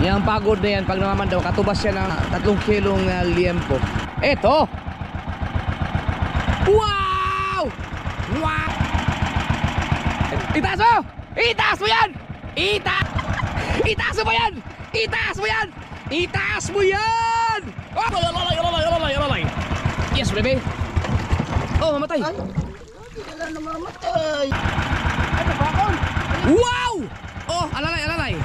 Yang pagod na yan, pag naman daw, katubas siya ng 3 kilong liempo. Eto! Wow! Wow! Itaas mo! Itaas mo yan! Itaas mo yan! Itaas mo yan! Itaas mo yan! Oh! Alalay! Yes, baby! Oh, mamatay! Ay! Wala na mamatay! Ano ba ako? Wow! Oh, alalay!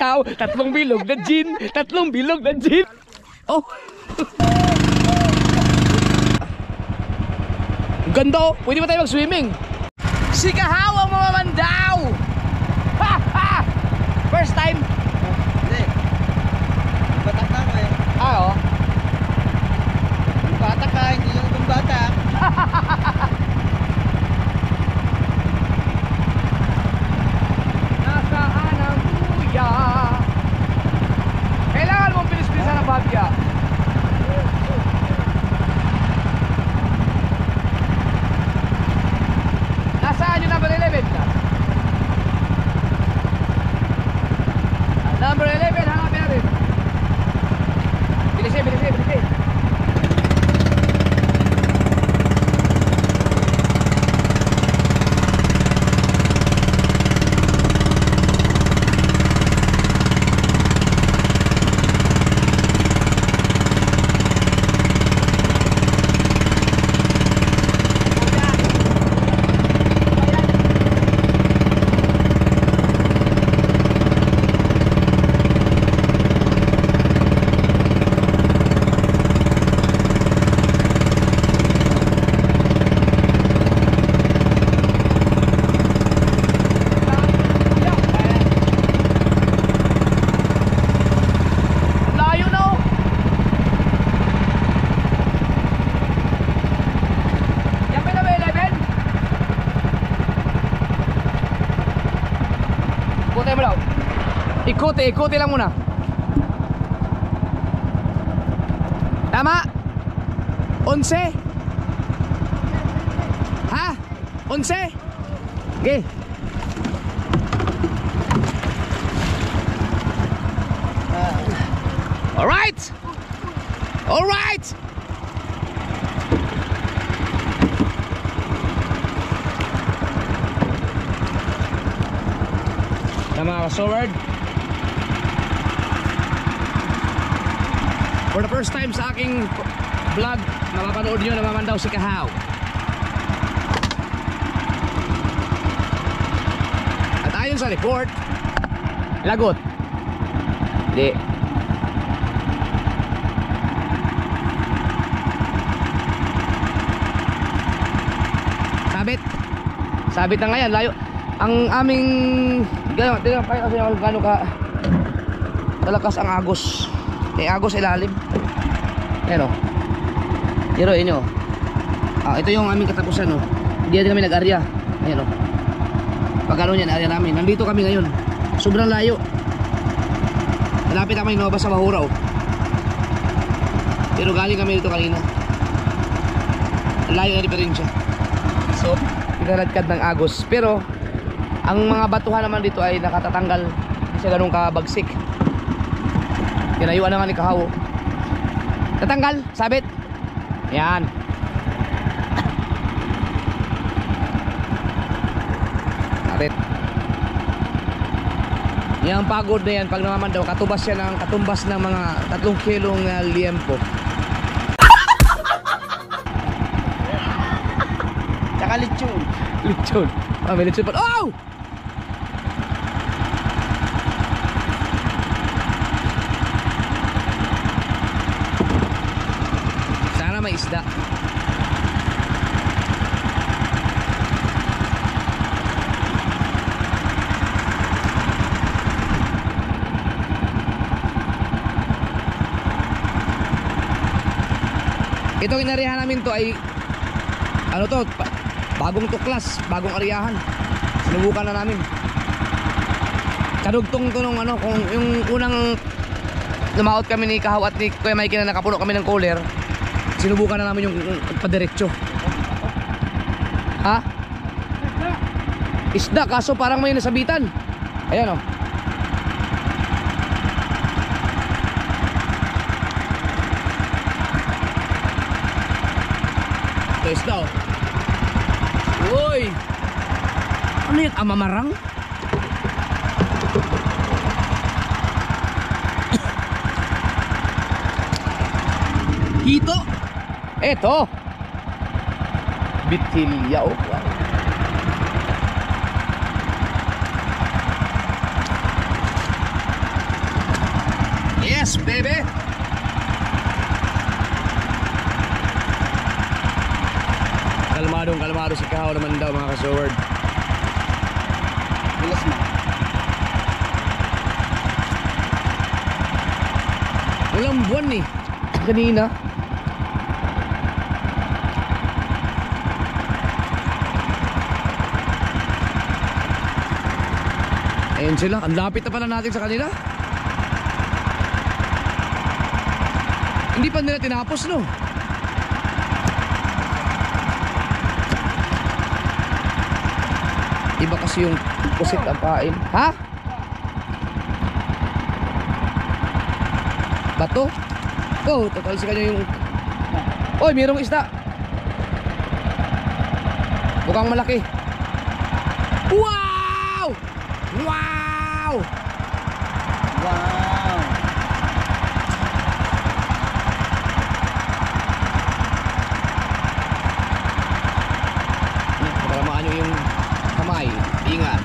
Tao, 3 bilog na gin! 3 bilog na gin! Oh! Ganda oh! Pwede ba tayo mag-swimming? Si Kahaw ang mamamandaw! Ha! Ha! First time? Hindi. Batak na mo eh. Ah, oh. Yung batak ka, hindi yung ibang batak. Nasaan ang kuya? Kailangan mong bilis-bilisan ang bagya. Nasaan yung number 11 ka? Number 11, hanapin natin. Bilisin. Ikuti lang muna. Tama? 11? Ha? 11? Okay. Alright! Alright! Tama ka, Sword. For the first time sa aking vlog, mapapanood nyo na mamandaw si Kahaw. At ayon sa report, lagot. Hindi. Sabit na nga yan, layo. Ang aming tingnan kayo kasi gano'n ka talakas ang agos. Agos ilalim. Ayan o. Pero yun o. Ito yung aming katapusan o. Hindi natin kami nag-arya. Ayan o. Pag ano yan, arya namin. Nandito kami ngayon. Sobrang layo. Malapit na kami lumabas sa Mahura o. Pero galing kami dito kanina. Layo na diferensya. So, pinaladkad ng agos. Pero, ang mga batuhan naman dito ay nakatatanggal. Hindi siya ganun kabagsik. Kinayuan na nga ni Kahaw. Tatanggal, sabit. Yan. Sabit. Yang pagod na yan, pag naman daw, katumbas ng mga 3 kilong liempo. Tsaka lechon. Lechon. May lechon pa. Oh! May isda. Ito inariyahan namin to ay ano to, bagong tuklas, bagong ariyahan. Sinubukan na namin. Kadugtong to nung ano, kung yung unang lumaot kami ni Kahaw at ni Kuya Mikey na nakapuno kami ng cooler. Sinubukan na namin yung padiretso. Ha? Isda, kaso parang may nasabitan. Ayan o. Ito isda oh. Uy! Ano yan? Amamarang? Hito! Eto! Bitilya oh. Yes, baby! Kalmado si Kahaw naman daw mga kasoward. Bilas mo. Walang buwan eh. Kanina. Ayun sila. Ang lapit na pala natin sa kanila. Hindi pa nila tinapos no. Iba kasi yung pusit ang pain. Ha? Bato? Oh, total si kanya yung... Oy, mayroong isda. Mukhang malaki. Wow! Wow! Wow! Pagkalamaan nyo yung kamay. Ingat.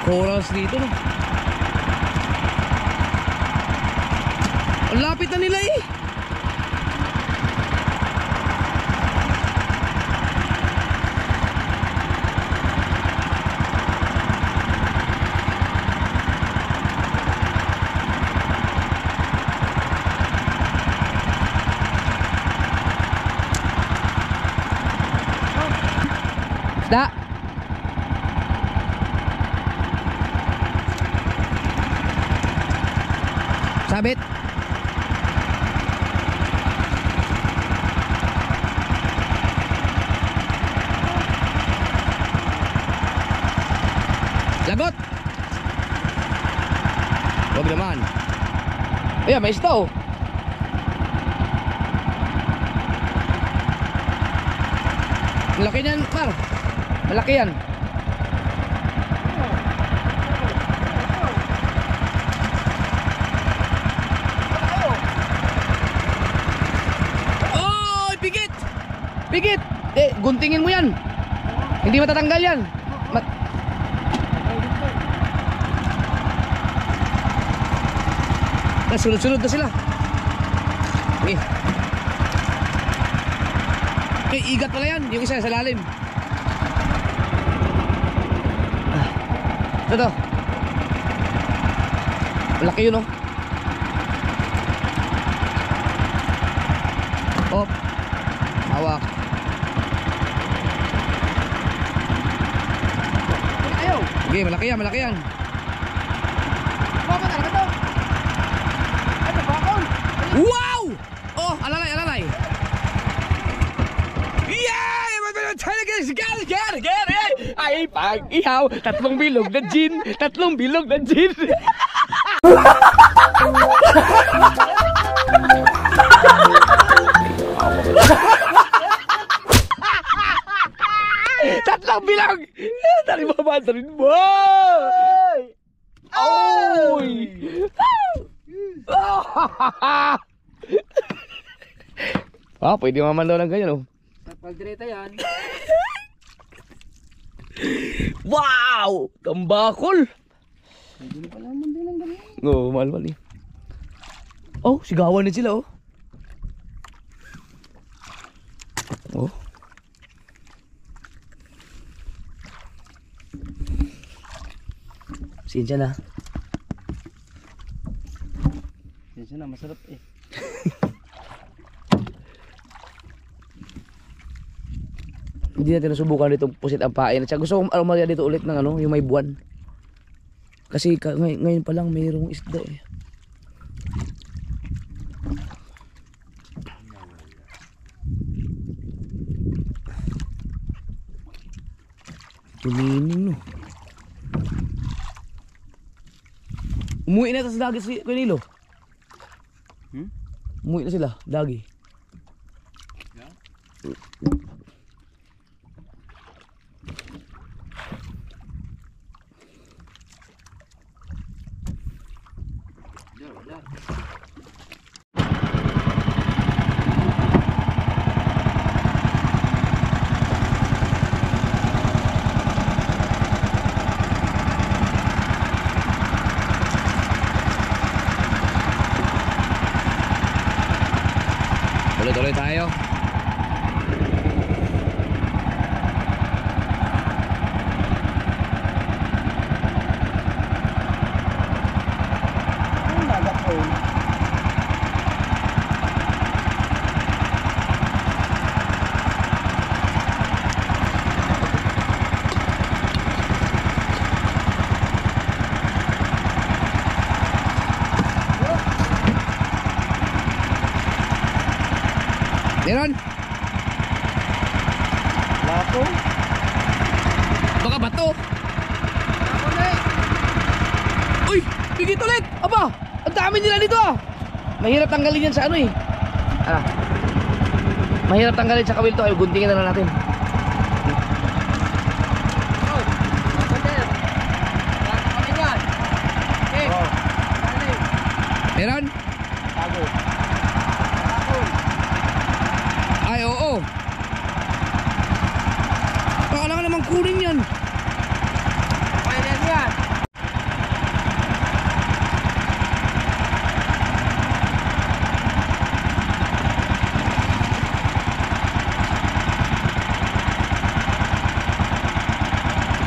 Corals dito no. Ang lapit na nila eh. Isda. Sabit. Lagot. Huwag naman. Ayan, may isda oh. Malaki yan, par. Malaki yan. Pigit! Guntingin mo yan. Hindi matatanggal yan. Sunod-sunod na sila. Igat pala yan. Yung isa sa lalim. Ito. Malaki yun oh. Oh. Hawak. Okay, malaki yan, malaki yan. Wow! Oh, alalay, alalay. Yeah! Get it! Ay, pag-ihaw, tatlong bilog na gin, tatlong bilog na gin. Tatlong bilog! Dari baba, dari boy! Oy! Ah, pwede maman daw ng ganyan oh. Pagdireta yan. Wow! Tambakol! Hindi na pala naman din ang ganyan. Oo, mahal-mahal eh. Oh, sigawan din sila oh. Oh. Sinsya na. Sinsya na, masarap eh. Hindi natin nasubukan dito pusit ang pain. At saka gusto kong almarya dito ulit ng ano, yung may buwan. Kasi ngayon pa lang mayroong isda eh. Tumining no. Umuwi na sa dagi si Kunilo. Umuwi na sila, dagi. Tuloy-tuloy tayo. Ang lagat ko. Meron? Lapo. Baka bato. Ako na eh. Uy! Bigit ulit! Aba! Ang dami nila dito ah! Mahirap tanggalin yan sa ano eh. Ano? Mahirap tanggalin sa kawil to. Ay, guntingin na lang natin. Oh, masander. Lahat kami yan. Eh, ano eh? Meron? Tago. Tago. Ay, oo. Baka lang naman kunin yan. Pwede yan.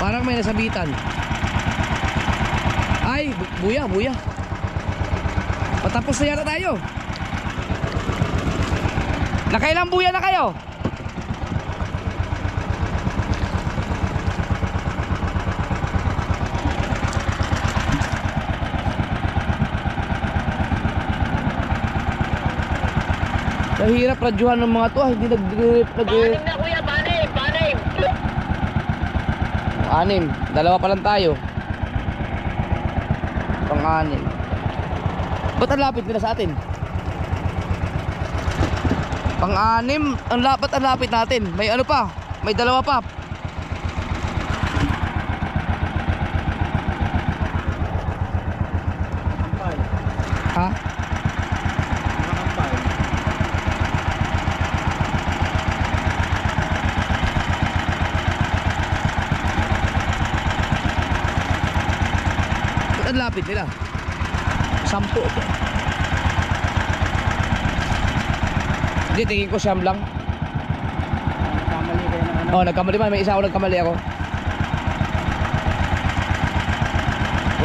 Parang may nasabitan. Ay, buya, buya. Patapos na yata tayo. Nakailang buya na kayo? Nahirap radyuhan ng mga to ah. Hindi nag-grip. Panim na kuya, panim, panim. Anim. Dalawa pa lang tayo. Pang-anim. Ba't ang lapit nila sa atin? Pang-anim. Ang lapit natin. May ano pa? May dalawa pa. Ha? Ba't ang lapit nila? 10 ito. Hindi, tingin ko siyam lang. Kamali kayo na ano. Oh, nagkamali man. May isa ako nagkamali ako.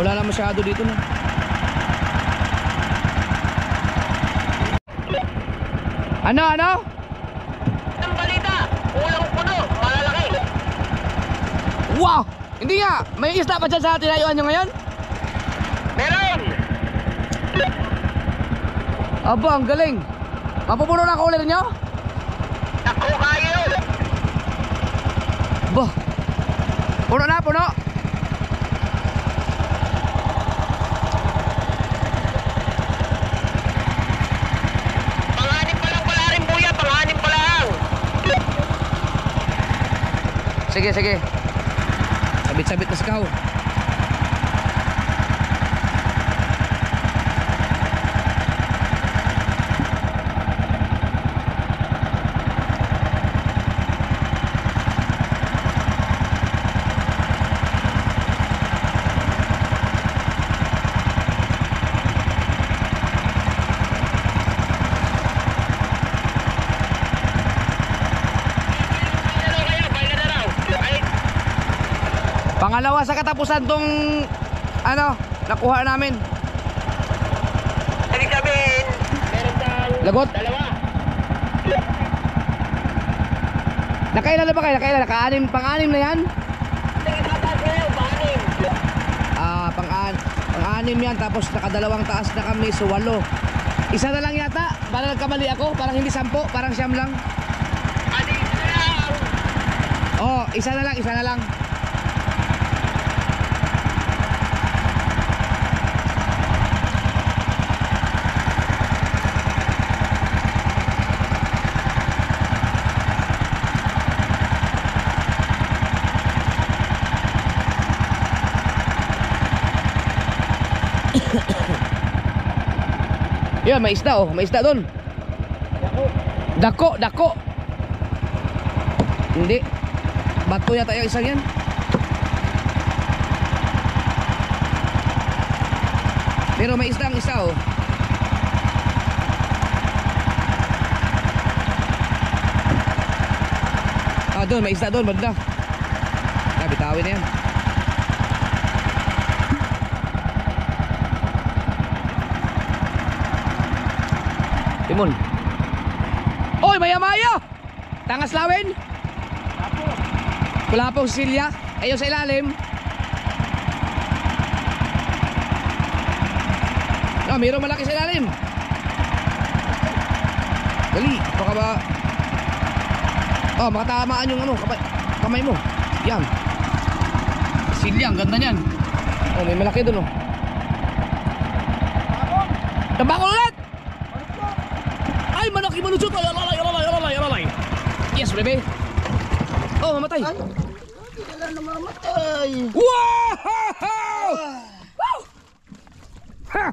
Wala na masyado dito na. Ano? Ang balita, ulang puno, malalaki. Wow! Hindi nga! May isda pa dyan sa tinayuan nyo ngayon? Meron! Aba, ang galing! Mapupuno na ang cooler nyo? Naku kayo! Bah! Puno na, puno! Panganib pa lang pala rin buya, panganib pa lang! Sige, sige. Sabit-sabit na sikaw. Pangalawa sa katapusan tong ano, nakuha namin. Ibig sabihin, meron kang Lagot? dalawa. Nakailan na ba kayo? Nakailan? Naka-anim, pang-anim na yan? Sige, tataas na yun, panganib. Ah, pang-anim. anim yan, tapos nakadalawang taas na kami, so 8. Isa na lang yata, parang nagkamali ako, parang hindi 10, parang 9 lang. Oh, isa na lang, isa na lang. Yan, may isda oh, may isda doon. Dako, dako. Hindi. Bato yata yung isang yan. Pero may isda ang isa oh. Ah, doon, may isda doon, banda. Bitawin na yan. Timon. Oy, maya-maya. Tangas lawin. Kulapong Silya. Ayo sa ilalim. No, mayroong malaki sa ilalim. Dali, baka ba? Oh, makatamaan yung ano, kamay mo. Yan. Silya, ang ganda niyan. Oh, may malaki doon oh. Tambakol ulit. Ay, malaki malusot. Ay, alalay, alalay, alalay, alalay. Yes, baby. Oh, mamatay. Ay, hindi na namamatay. Wow! Wow! Ha!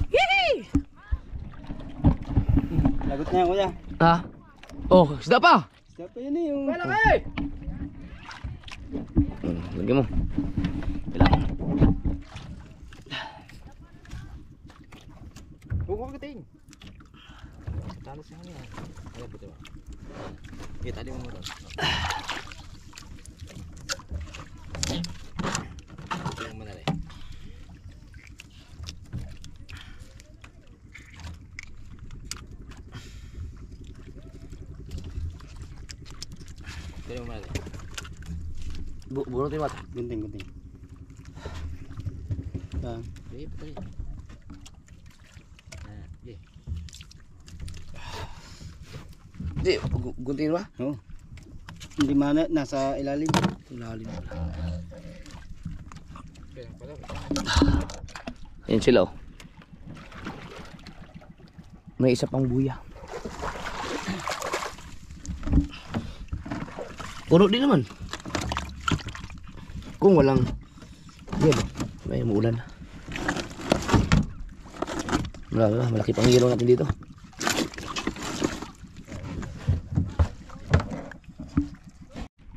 Yee! Lagot na yan, kuya. Ah. Oh, isda pa. Isda pa yun eh, yung... Malaki! Lagyan mo. Ilang. Huwag mo kating. Talo sa kanya. Ayan po diba? Okay, tali mo mo doon. Tingnan mo na rin. Tingnan mo na rin. Bunutin mo ata. Gunting, gunting. Okay, patay. Hindi, guntingin ba? Oo. Hindi mana, nasa ilalim. Ilalim. Ayan sila oh. May isa pang buya. Puno din naman. Kung walang yan, may umuulan. Malaki pang ilaw natin dito.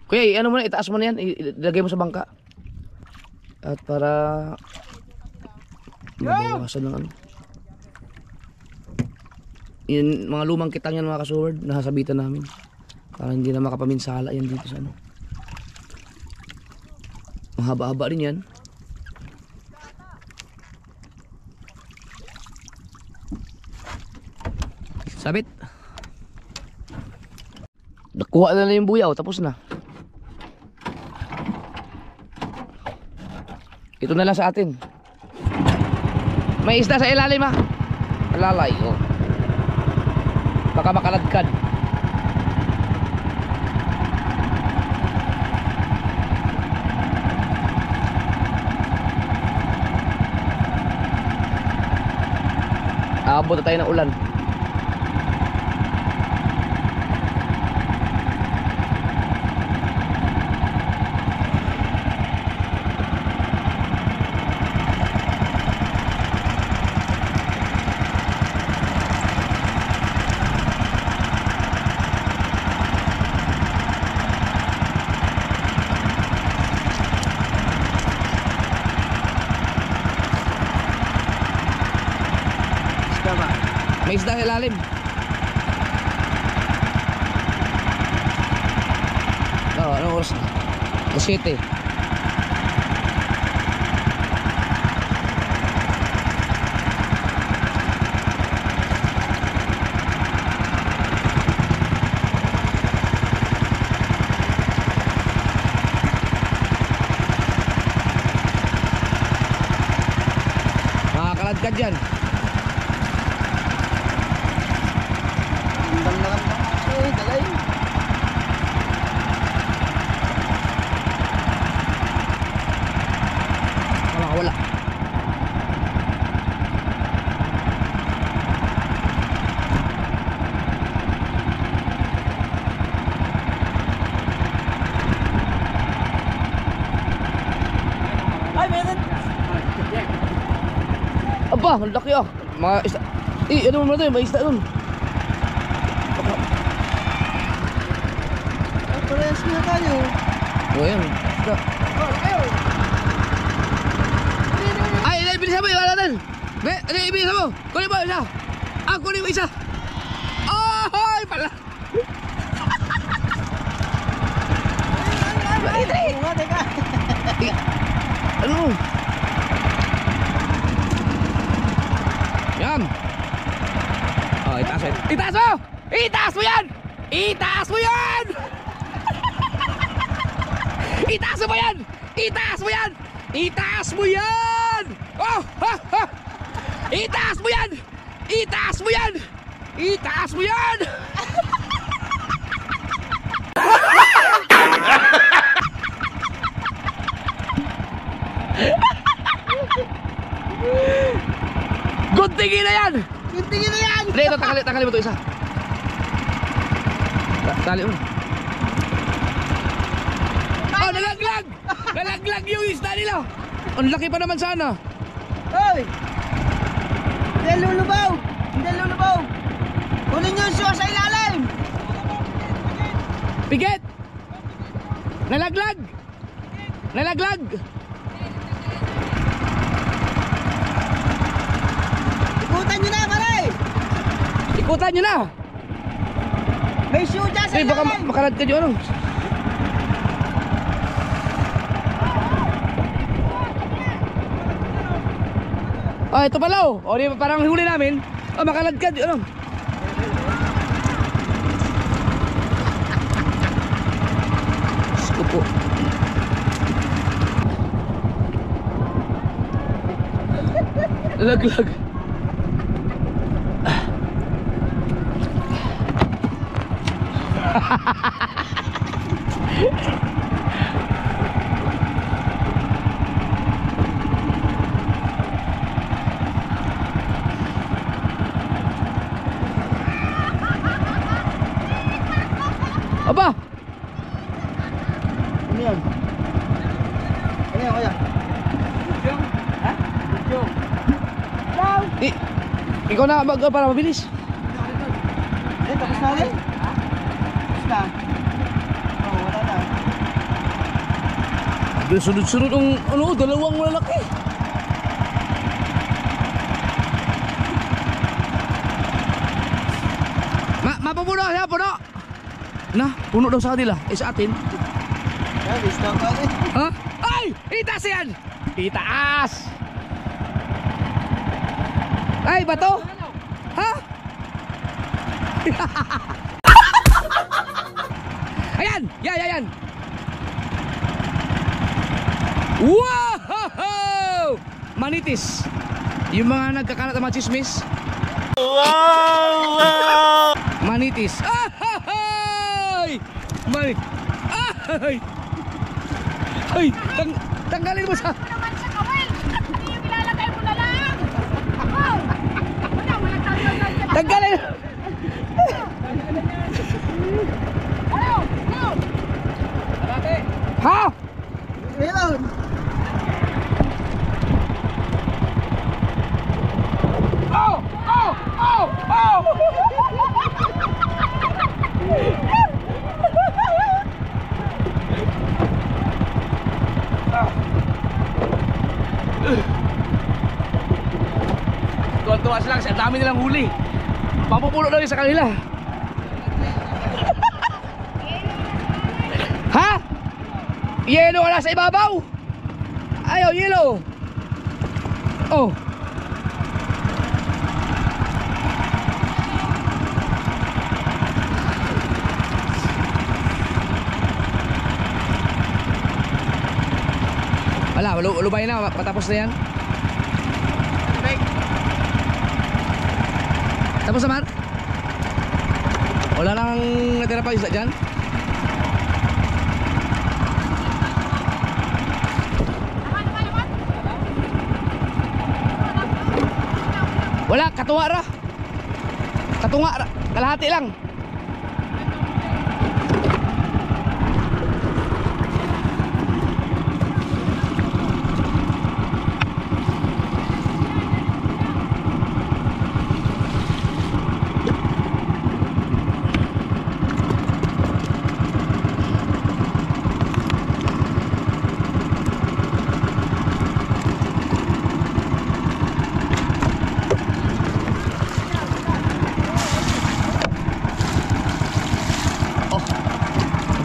Kuya, ano mo na, itaas mo na yan, ilagay mo sa bangka. At para mabawasan ng ano. Yung mga lumang kitang yan mga kasuward, nasasabitan namin. Para hindi na makapaminsala yan dito sa ano. Mahaba-haba rin yan. Sabit. Nakuha na yung buyaw, tapos na. Ito na lang sa atin. May isda sa ilalim ha. Alalay oh. Baka makaladkad. Aabot na tayo ng ulan. May isda sa ilalim. Ano oras na? 7. makaladkad yan. Ang na kami. Dalay. Wala. Ay, meron. Aba, ang laki ah. Mga isda. Ano mo natin? May isda dun. Ay, parehas na tayo. O yan, isda. Ay, bilisan mo yung ano natin. Bilisan mo. Kunin mo isa. Kunin mo isa. Ay, pala. Teka. Ano? Yan. Itaas mo. Itaas mo! Itaas mo yan! Itaas mo yan! Itaas mo yan! Itaas mo yan! Itaas mo yan! Oh! Ha! Ha! Itaas mo yan! Itaas mo yan! Itaas mo yan! Guntingin na yan! Tingin na yan. Hindi, ito, tanggalin mo ito isa. Tali mo. Oh, nalaglag! Nalaglag yung isda nila! Ang laki pa naman sana. Hoy! Hindi lulubaw! Hindi lulubaw! Kunin niyo yung siya sa ilalim! Piget! Nalaglag! Nalaglag! Ikutan niyo na, pare! Ikutan nyo na! May shoe dyan sa Eh, baka ilalim! makaladkad yung ano. Ito pala oh. Di ba parang huli namin? Makaladkad yung ano. Diyos ko po. Laglag. Aba! Ano yan? Ano yan, kuya? Budyong? Ha? Budyong. Wow! Ikaw na para mabilis. Tapos na rin? Tapos na? Oo, wala na. Sunod-sunod ang ano, dalawang lalaki. Mapapuno siya, puno. Na, puno daw sa kanila. Sa atin. Yan, discount ka rin. Ha? Ay! Itaas yan! Itaas! Ay, bato? Ha? Ayan! Yan! Wow! Manitis. Yung mga nagkakalat ng mga chismis. Wow! Manitis. Ay! Ay! Tanggalin mo sa... naman sa kawil. Hindi yung ilalagay mo na lang. Ako. Walang tanggal na. Tanggalin! Ano? Ha? Meron! Oh! Tuwan-tuwa sila kasi ang dami nilang huli. Papupulo daw yun sa kanila. Ha? Yelo wala sa ibabaw? Ayaw, yelo. Oh. Wala, lubay na, patapos na yan. tubig. Tapos naman? Wala nang natira pa isda dyan? Wala, katuwa ra. Katunga ra. Kalahati lang.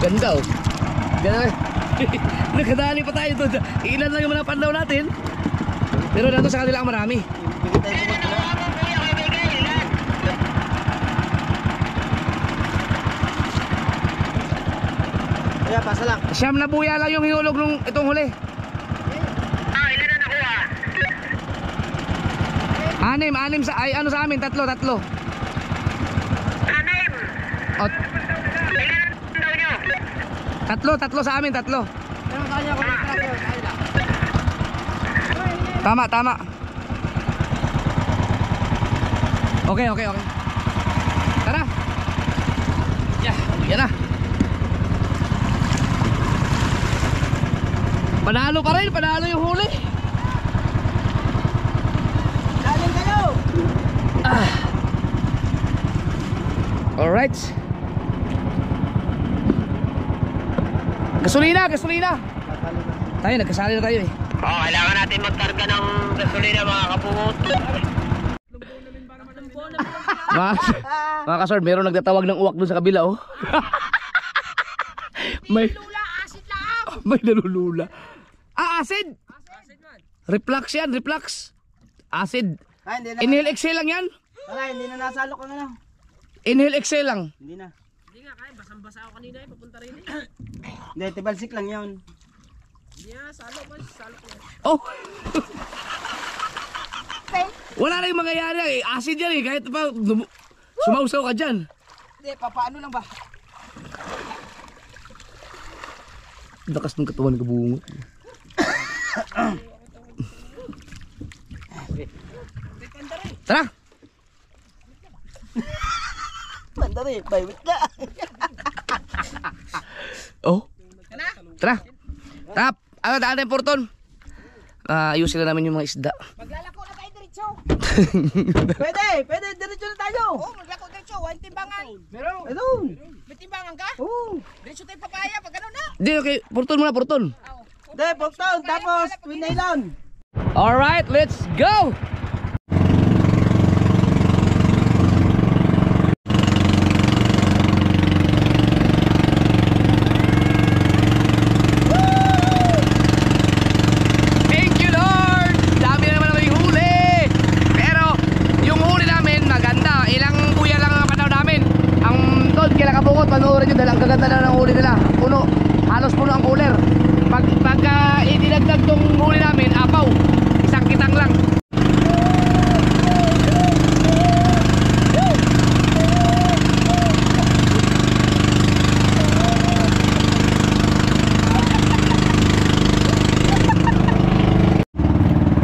Ganda oh. Ganda eh. Nakadali pa tayo doon. Ilan lang yung mga pandaw natin. Pero nato sa kanila ang marami. Kaya pasa lang. Siyam na buya lang yung hinulog nung itong huli. Ilan na nakuha? Anim sa ay ano sa amin, tatlo. Anim. Ot, Ilan daw nyo? tatlo sa amin, tatlo. Pero kanya ko ng trapper. Kaya lang. Tama. Okay. Tara. Yan na. Panalo pa rin, panalo yung huli. Daling kayo. Alright. Gasolina. Tayo, nagkasali na tayo eh. Kailangan natin magkarga ng gasolina mga kapungot. Mga kasord, meron nagtatawag ng uwak dun sa kabila oh. May Lula, asid lang. may nalulula. Acid. Reflux yan, reflux. Acid. Ay, hindi na. Inhale exhale lang yan. Wala, hindi na nasalok ang ano. Inhale exhale lang. Hindi na. Hindi nga kaya, basang-basa ako kanina papunta rin Hindi, tibalsik lang yun. Hindi nga, salo ko. Oh. Wala na yung mangyayari eh. Acid yan eh. Kahit pa sumausaw ka dyan. Hindi, papaano lang ba? Lakas ng katawan ng kabungot. Tara. Mandari, baywit ka. Oh. Tara. Tap. Ano daan yung porton? Ayusin na namin yung mga isda. Maglalako na tayo diretso. Pwede, diretso na tayo. Oo, maglako diretso. Walang timbangan. Meron. Ayun. May timbangan ka? Oo. Diretso tayo papaya. Pag ano na. Hindi, okay. Porton muna, porton. Hindi, Pogtown, tapos Twin Island. Alright, let's go! Thank you, Lord! Dami na naman namin huli! Pero, yung huli namin, maganda. Ilang kuya lang ang panaw namin. Ang doon, kailan kabukot, panoorin nyo dahil ang gaganda na ng huli nila. Puno, halos puno ang cooler. Pagka idinagdag tong huli namin, apaw. Isang kitang lang.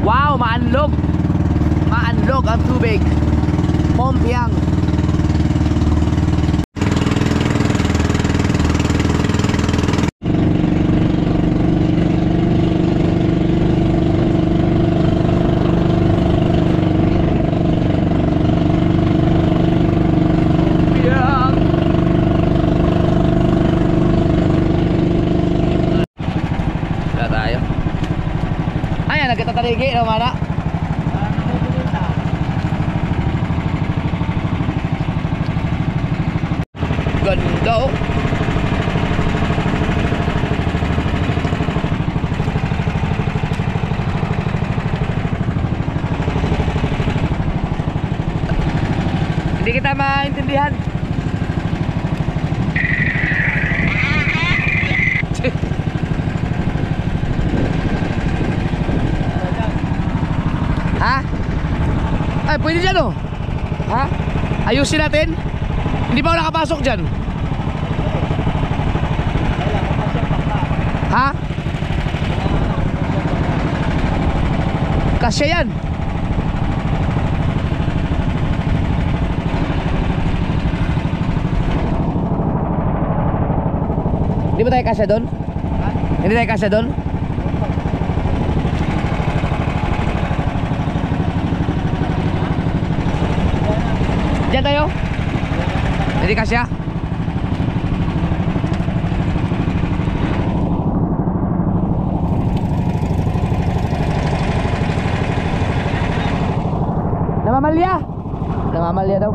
Wow, maanlog. Maanlog ang tubig. Pompiang. Nagtataligi na mana. Ganda oh. Hindi kita maintindihan. Ha? Ay, pwede dyan oh. Ha? Ayusin natin. Hindi ba ako nakapasok dyan? Ha? Kasya yan. Hindi ba tayo kasya doon? Hindi tayo kasya doon? Diyan tayo? Hindi kasya? Namamalya? Namamalya daw.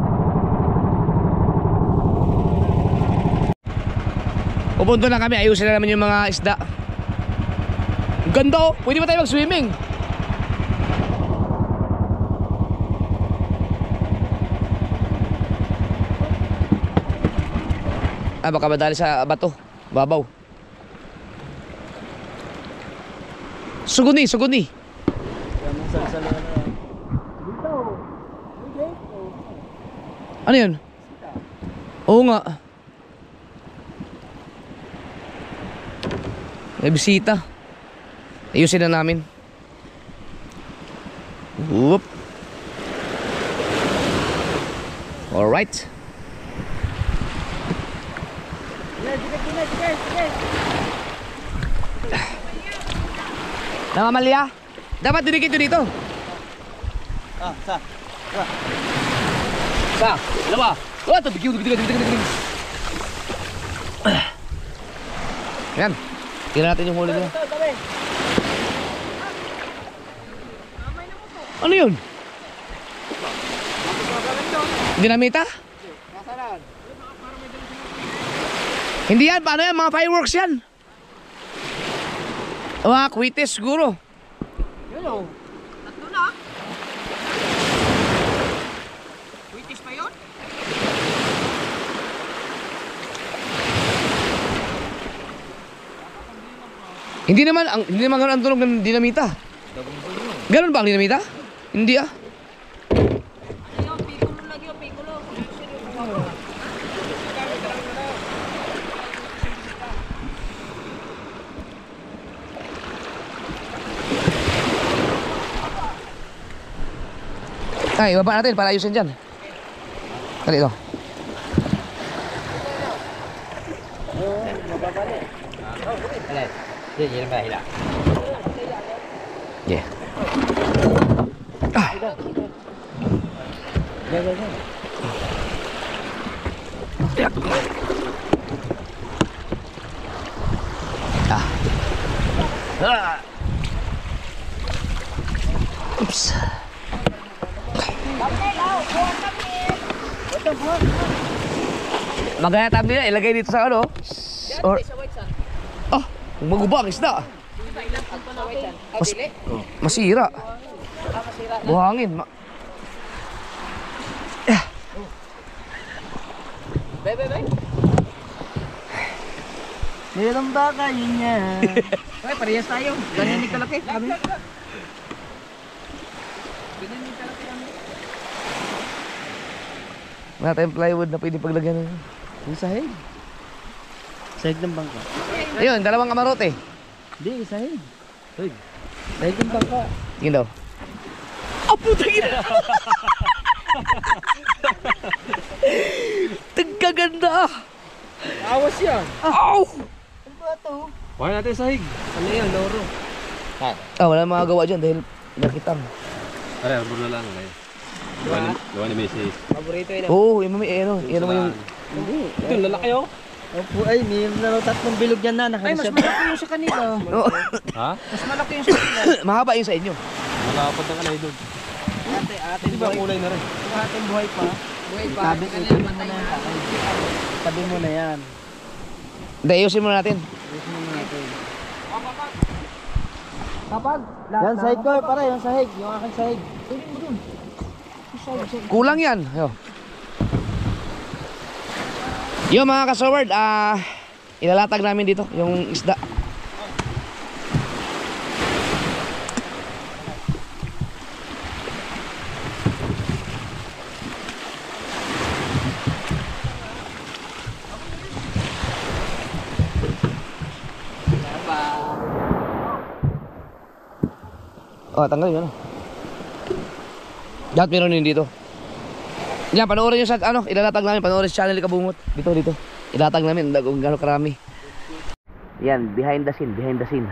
Pupunto na kami, ayusin na naman yung mga isda. Ang ganda oh, pwede ba tayo mag-swimming? Ah, baka madali sa bato, babaw. Suguni, suguni. Ano yun? Oo nga. May bisita. Ayusin na namin. Whoop. Alright. Namamalya? Dapat dinikit yun dito. Sa. Sa, dalawa. Oh, ito, bigyan. Yan. Tira natin yung huli nila. Ano yun? Dinamita? Hindi yan, paano yan? Mga fireworks yan. Mga kwites siguro. Yun o. Tatlo na. Witis pa yun? Hindi naman ganun ang tunog ng dinamita. Ganun ba ang dinamita? Hindi ah. Ano yun? Pikulo lagi yun, pikulo. Ay, baba natin para ayusin dyan. Kali ito. Yeah. Ah. Yeah. Ah. Ah. Oops. Maghanap nila, ilagay dito sa ano? Or, ah, maguba ang isda. Masira. Buhangin. Bay. Mayroong baka yun yan. Ay, parehas tayo. Ganyan yung kalaki. Kami. Wala tayong plywood na pwede paglagyan ng yung sahig. Sahig ng bangka. Ayun, dalawang kamarote. Hindi, sahig. Sahig. Sahig ng bangka. Yun daw. Oh, putang ina! Tagaganda! Awas yan. Ow! Ano ba ito? Kuha natin sahig. Ano yan, loro? Ah, wala magagawa dyan dahil nakitang. Aray, arbor na lang. Gawa ni Mrs. Paborito yun. Oo, yung ano, yun naman yung... Hindi. Ito, lalaki oh. Opo, ay, may tatlong bilog yan na. Ay, mas malaki yung sa kanila. Oo. Ha? Mas malaki yung sa kanila. Mahaba yung sa inyo. Malapad na kanay doon. Ate Hindi ba kulay na rin? Kung ating buhay pa, Buhay pa. tabi Kanila mo matay na na. yan. Tabi mo na yan. Hindi, ayusin muna natin. Ayusin mo natin. Kapag Yan, sahig ko, pare, yung sahig. Yung aking sahig. Kulang yan. Yo. Yo mga kasoward, ilalatag namin dito yung isda. Oh, tanggalin ano. Lahat meron din dito. Yan, panoorin nyo sa ano, ilalatag namin, panoorin sa channel ni Kabungot. Dito. Ilatag namin kung gano'ng karami. Yan, behind the scene. Behind the scene.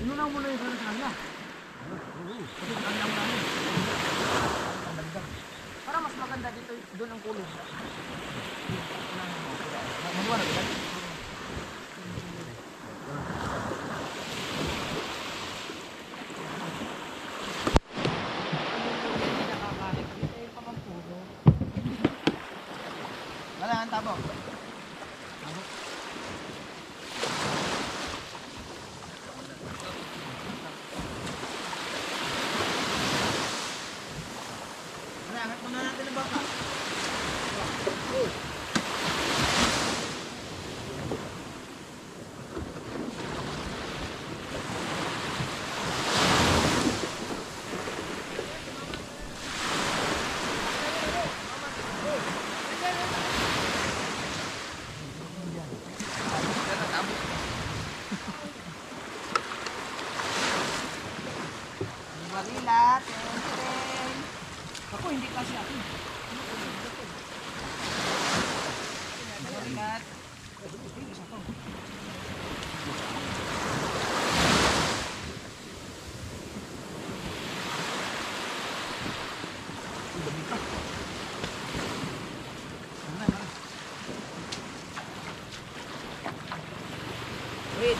Inunaw mo na yung sa kanila. Kasi sa kanila mo namin. Para mas maganda dito, doon ang kulong. Manuwa na ba? Wala, ang tabo. Angat muna natin ang baka. Marilat, ako hindi kasi ako. Marilat. Wait.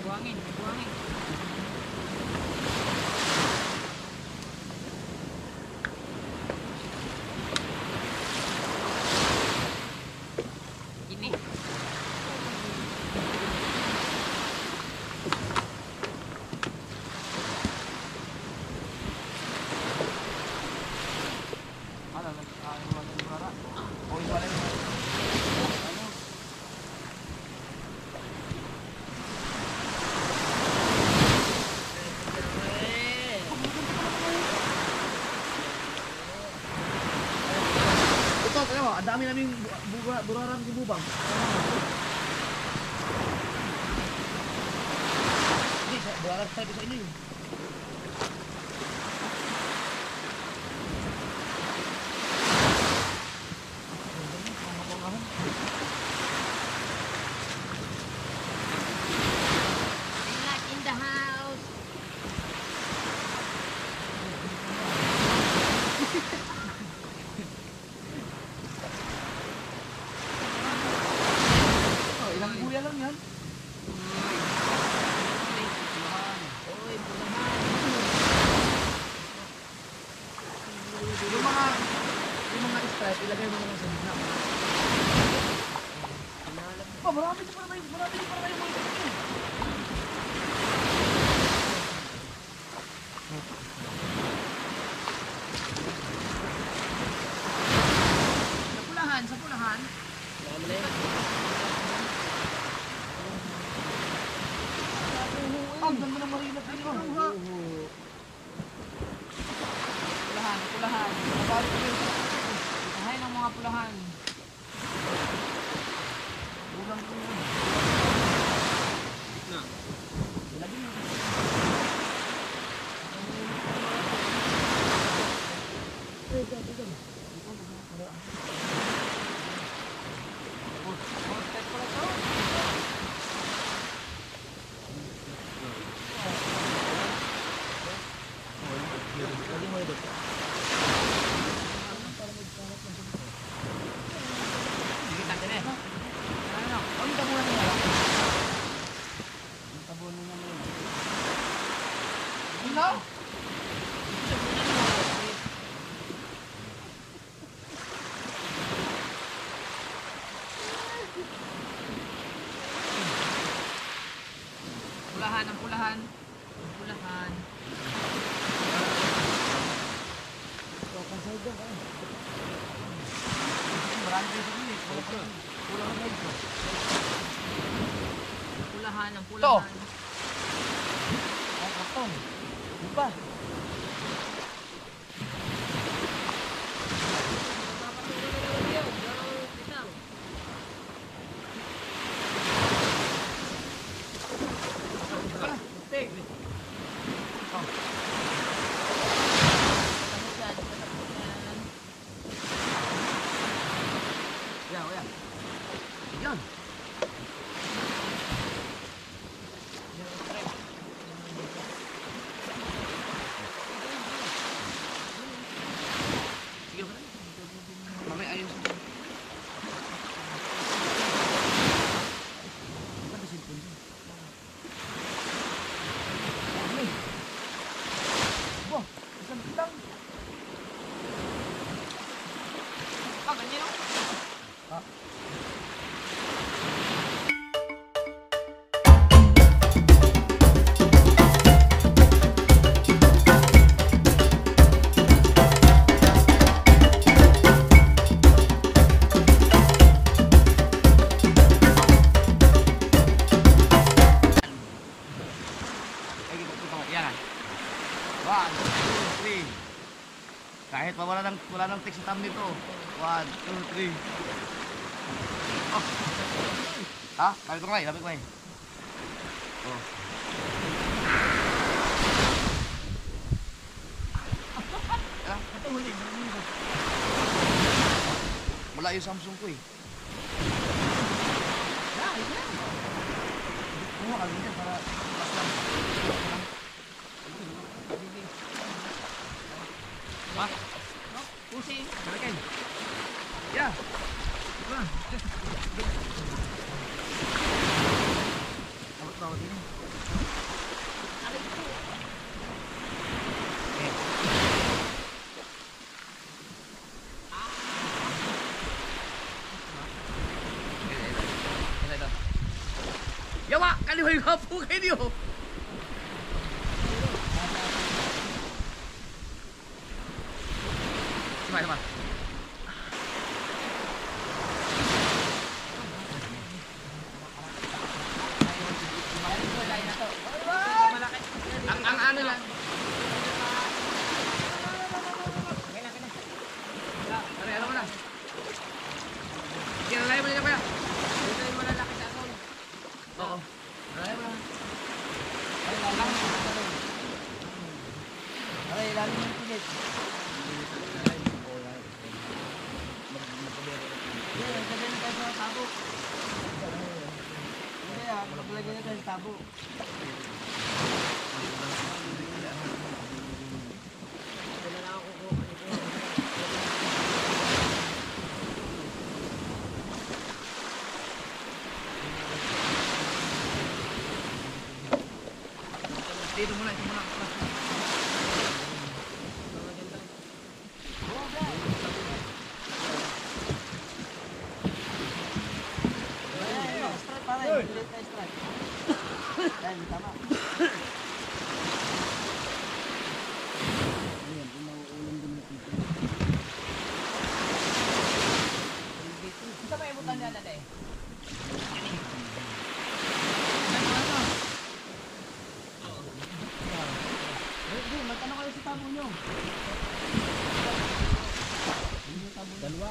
Buangin. Ini. Ito, kaya mo, ang dami naming buraran si Bubang. Hindi, buraran tayo sa inyo. In the house. Oh, ilang buya lang yan. Yung mga stripe, ilagay mo naman sa gitna. Marami din para tayo mga ito. Sa pulahan. Ang ganda ng marina dito. Pulahan. Bahay ng mga pulahan. Ulang ko yun. Lagi mo. Pulahan. Marami kayo sa Pulahan, ang Ito. pulahan. Ang kapong. Di ba? Yan. Yan. Sige ba? Mamaya ayos. Yan. 1, 2, 3. Kahit wala nang text sa tab nito. 1, 2, 3. Oh. Ha? Lapit ko nga eh. Oh. Wala yung Samsung ko eh. Kumuha ka ganyan para mas lang. Ha? Pusi. Balikin. Yeah. Tawag din. Yawa, kalihoy nga po kayo. Sama. Ang ano lang. Ano mo na? Kinalay mo niya kuya. Ito yung malalaki sa ako. Oo. Kinalay mo na. Ay, ilalim ng pilit. Hindi, sabihin na tayo sa tabo. Hindi maglagay na tayo sa tabo. Dito muna. Strike pa rin, ulit tayo strike. Dahil, tama. Ayan, umauulan din yung tito. Ito may ibutan niya natin. Hindi, magtanong kayo sa tabo nyo. Dalawa.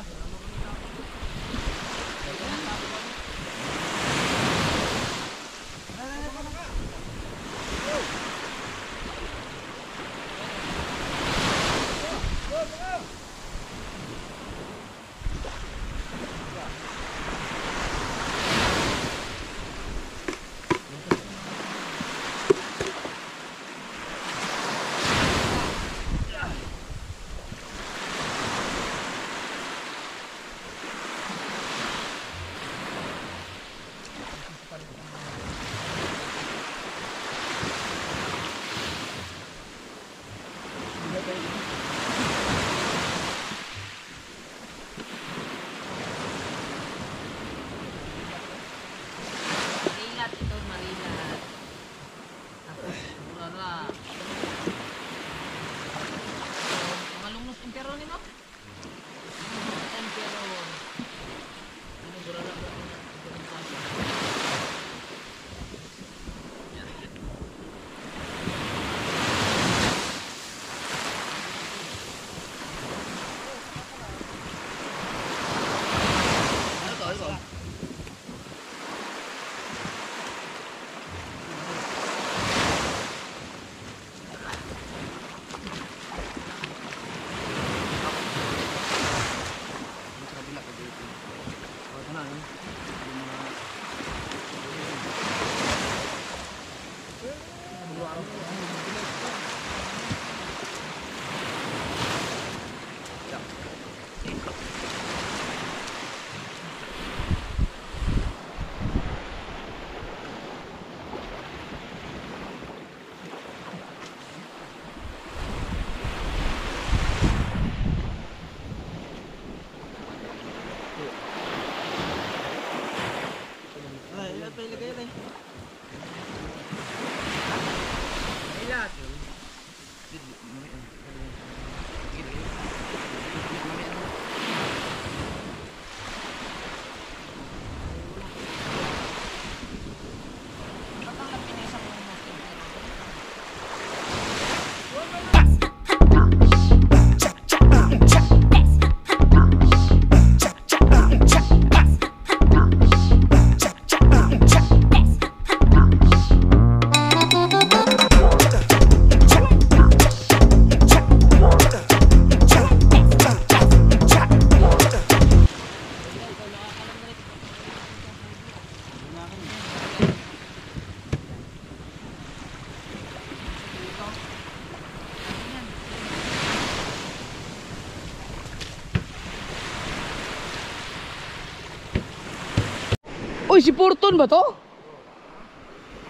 Uy, si Porton ba to?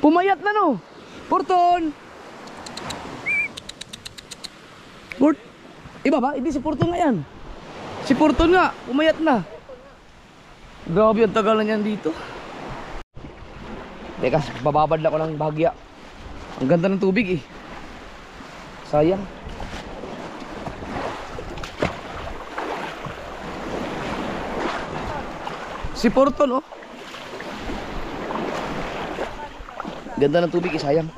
Pumayat na no. Porton. Iba ba? Hindi si Porton nga yan. Si Porton nga, pumayat na. Grabe ang tagal na niyan dito. Teka, bababad lang ko ng bahagya. Ang ganda ng tubig eh. Sayang. Si Porton oh. Ganda ng tubig eh, sayang.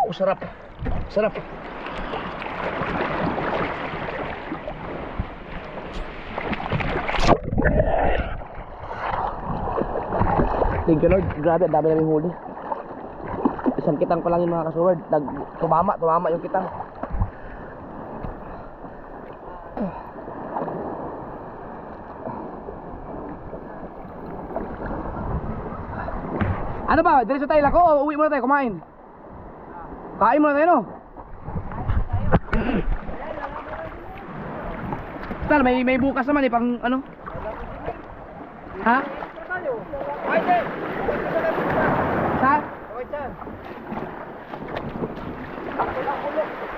Oh, sarap. Sarap. Thank you Lord. Grabe, dami namin huli. Isang kitang pa lang yung mga kasuward. Tumama yung kitang. Ano ba? Diretso tayo lako o uwi muna tayo kumain? Kain muna tayo no? Tal, may bukas naman eh pang ano? Ha? Sa?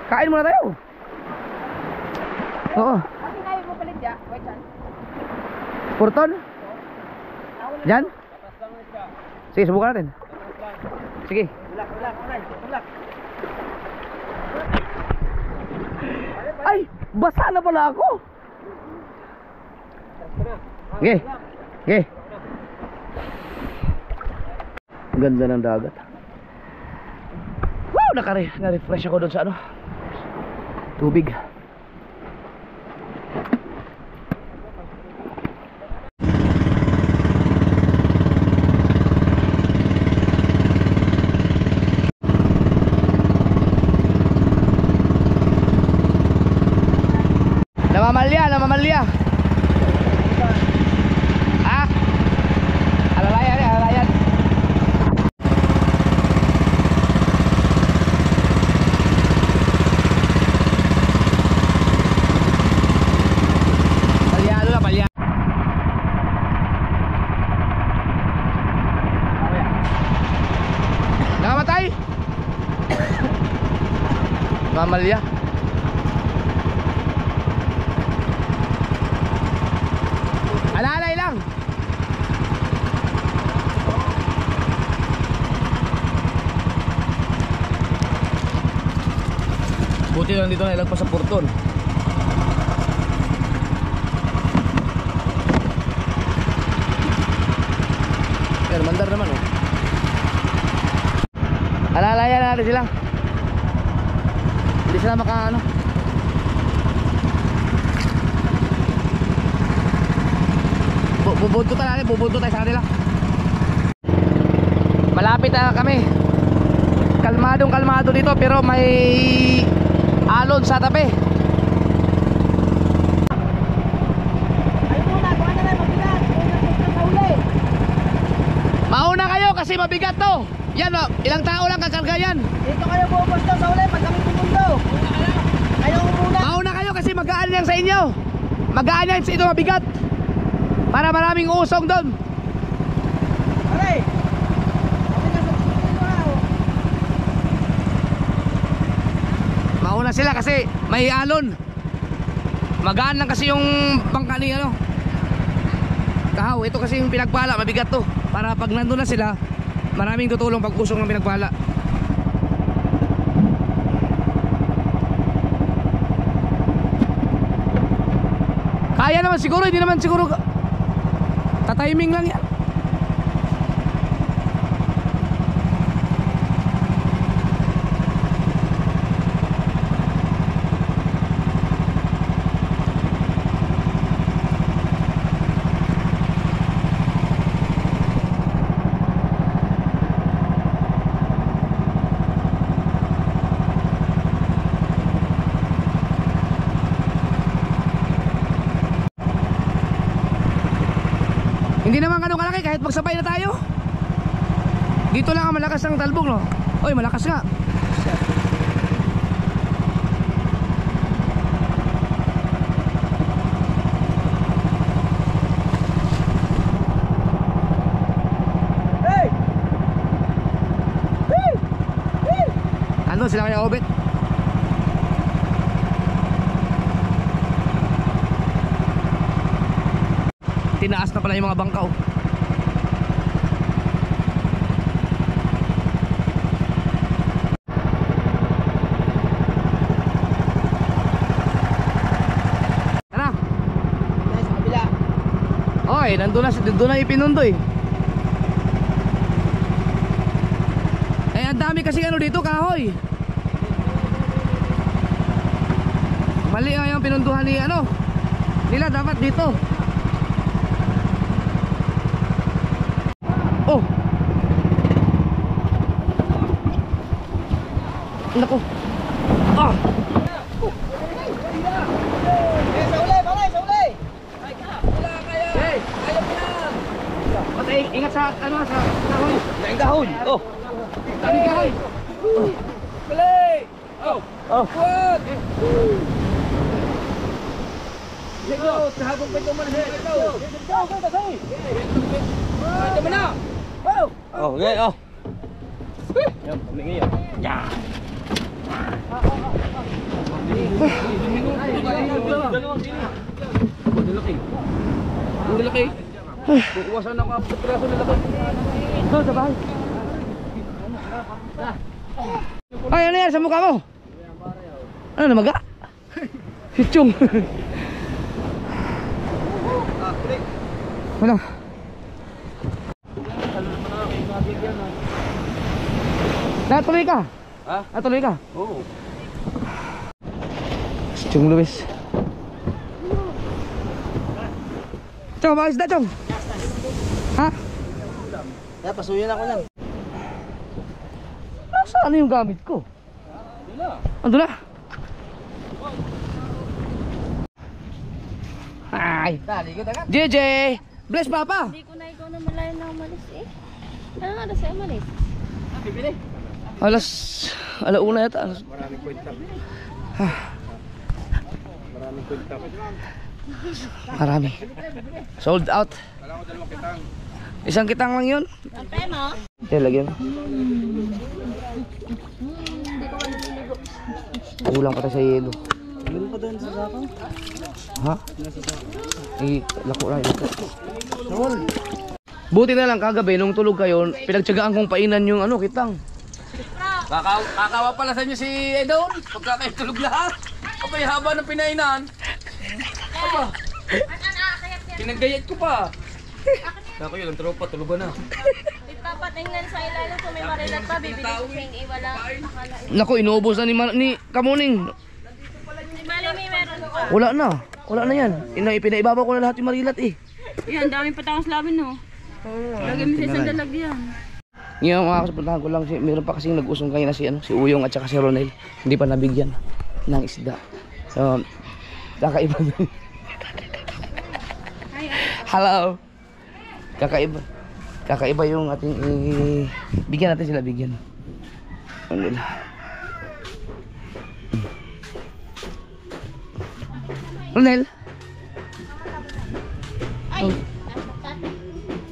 Kain muna tayo. Oo. Kasi kayo mo palit ya, wait saan? Porton? Diyan? Sige, subukan natin. Sige. Ay, basa na pala ako. Sige. Sige. Ganda ng dagat. Wow, na-refresh ako doon sa ano? Tubig. Namamalya. Ah? Alalayan. Palyado na, palyado. Nakamatay? Namamalya. Alalay lang. Buti lang dito na ilagpas sa Porton. Yan, mandar naman oh. Alalayan natin sila. Hindi sila maka ano. Bubunto tayo sa kanila. Malapit na kami. Kalmado dito pero may alon sa tabi. Ay muna, kung ano na mabigat. Kung sa uli. Mauna kayo kasi mabigat to. Yan o, ilang tao lang kakarga yan. Dito kayo pupunta sa uli pag kami pupunta. Kayo muna. Mauna kayo kasi magaan yan sa inyo. Magaan yan sa ito, mabigat. Para maraming usong doon. Aray. Mauna sila kasi may alon. Magaan lang kasi yung bangka ni ano. Kahaw, ito kasi yung pinagpala, mabigat to. Para pag nandun na sila, maraming tutulong pag usong ng pinagpala. Kaya naman siguro, hindi naman siguro tatiming lang yan. Hindi naman ganun kalaki kahit magsabay na tayo. Dito lang ang malakas ang talbog no. Oy, malakas nga. Nandun sila kaya Obet. Tinaas na pala yung mga bangka oh. Tara. Sa kabila. Oy, nandun na ipinundoy. Eh, ang dami kasi ano dito, kahoy. Mali nga yung pinunduhan ni ano nila, dapat dito. Oh. Nako. Ah. Sa uli, balay, sa uli. Hey, ayaw mo na. Patay, ingat sa ano sa kahoy. Laing dahon. Oh. Dami kahoy. Balay. Oh. Oh. What? Go, tahabang pa ito man. Go, go. Ito mo na. Oh, okay, oh. Yan, pamingi yan. Yeah. Ang laki. Kukuwasan ako sa piraso na laki. Doon sa bahay. Ay, ano yan sa mukha mo? Ano namaga? Hichong. Ano? Natuloy ka? Ha? Natuloy ka? Oo. Chong Luis. Chong, mga isda, Chong. Ha? Kaya pasuyin ako lang. Saan yung gamit ko? Ando na. Ay. Dali ko dagat. JJ! Bless Papa! Hindi ko na ikaw na malayo na umalis eh. Ano nga sa'yo umalis? Bibili. Alauna yata. Maraming kwenta. Maraming kwenta. Marami. Sold out. Kala ko dalawang kitang. Isang kitang lang yun. Ang pay mo? Yan, lagyan. Hindi ko maliligo. Kulang pa tayo sa yelo. Meron pa doon sa sako? Ha? Lako lang ito. Buti na lang kagabi nung tulog kayo, pinagtyagaan kong painan yung ano, kitang. Kakawa pala sa inyo si Edon. Pagka kayo tulog lahat. Kapay haba ng pinainan. Aba. Pinagayat ko pa. Ako yun, ang tropa, tulugan na. Ipapatingnan sa ilalim kung may marilat pa, bibili ko siya yung iwala. Naku, inuubos na ni Kamuning. Si Malimi meron pa. Wala na yan. Pinaibabaw ko na lahat yung marilat eh. Yan, daming patangos labin no. Lagay mo sa isang dalagyan. Ngayon mga kasapuntahan ko lang, meron pa kasing nag-usong kayo na si Uyong at saka si Ronel. Hindi pa nabigyan ng isda. So, kakaiba. Hello. Kakaiba yung ating bigyan natin sila, bigyan. Ano nila? Ronel? Ay,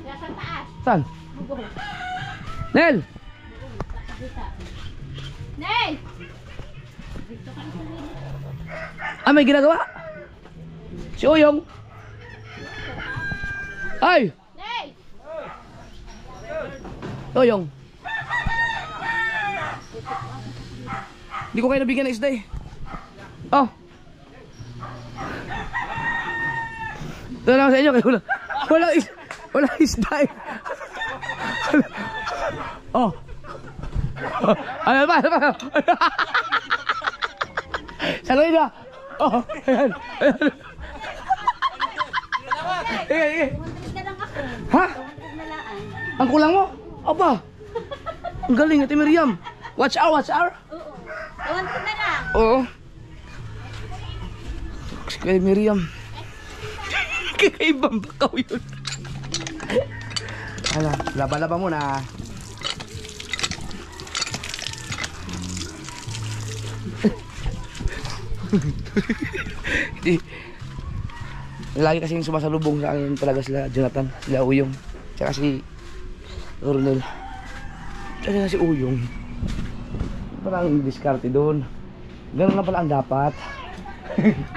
nasa taas. Saan? Nel! Ney! Ah, may ginagawa? Si Uyong? Ay! Ney! Uyong? Hindi ko kayo nabigyan ng isda eh. Oh! Ito lang sa inyo kayo. Walang isda eh. Oh! Ano ba? Saluhin na! Oh! Ayan! Ayan! Na lang ako. Ha? Na lang. Ang kulang mo? Aba! Ang galing, Ate Miriam! Watch out! Watch out! Oo. Na lang. Oo. Si Kuya Miriam. Kakaibang bakaw yun. Ala, laba-laba muna. Lagi kasing sumasalubong sa akin talaga sila Jonathan, sila Uyong, tsaka si Ronel. Tsaka si Uyong. pala ang diskarte doon. Ganun na pala ang dapat.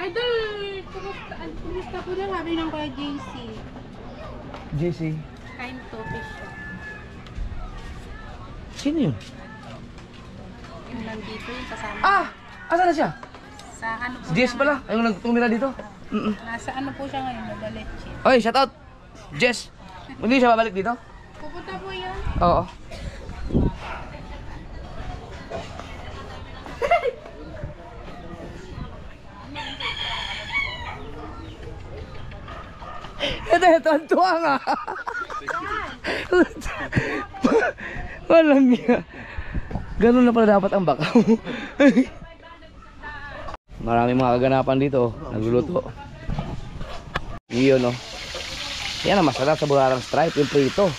Idol, kumusta po na sabi ng kaya JC? JC. Kind to fish. Sino yun? Yung nandito yung kasama. Ah! Asa na siya? Sa ano po Si Jess siya pala. Yung nagtumira dito. Nasa ano po siya ngayon, Nagaleche. Oy, shout out. Jess. Hindi siya babalik dito? Pupunta po yan. Oo. Ito, ang tuwa nga. Walang niya. Ganun na pala dapat ang bakaw. Maraming mga kaganapan dito. Nagluluto. Iyon, no. Yan ang masarap sa Burarang Stripe, yung prito.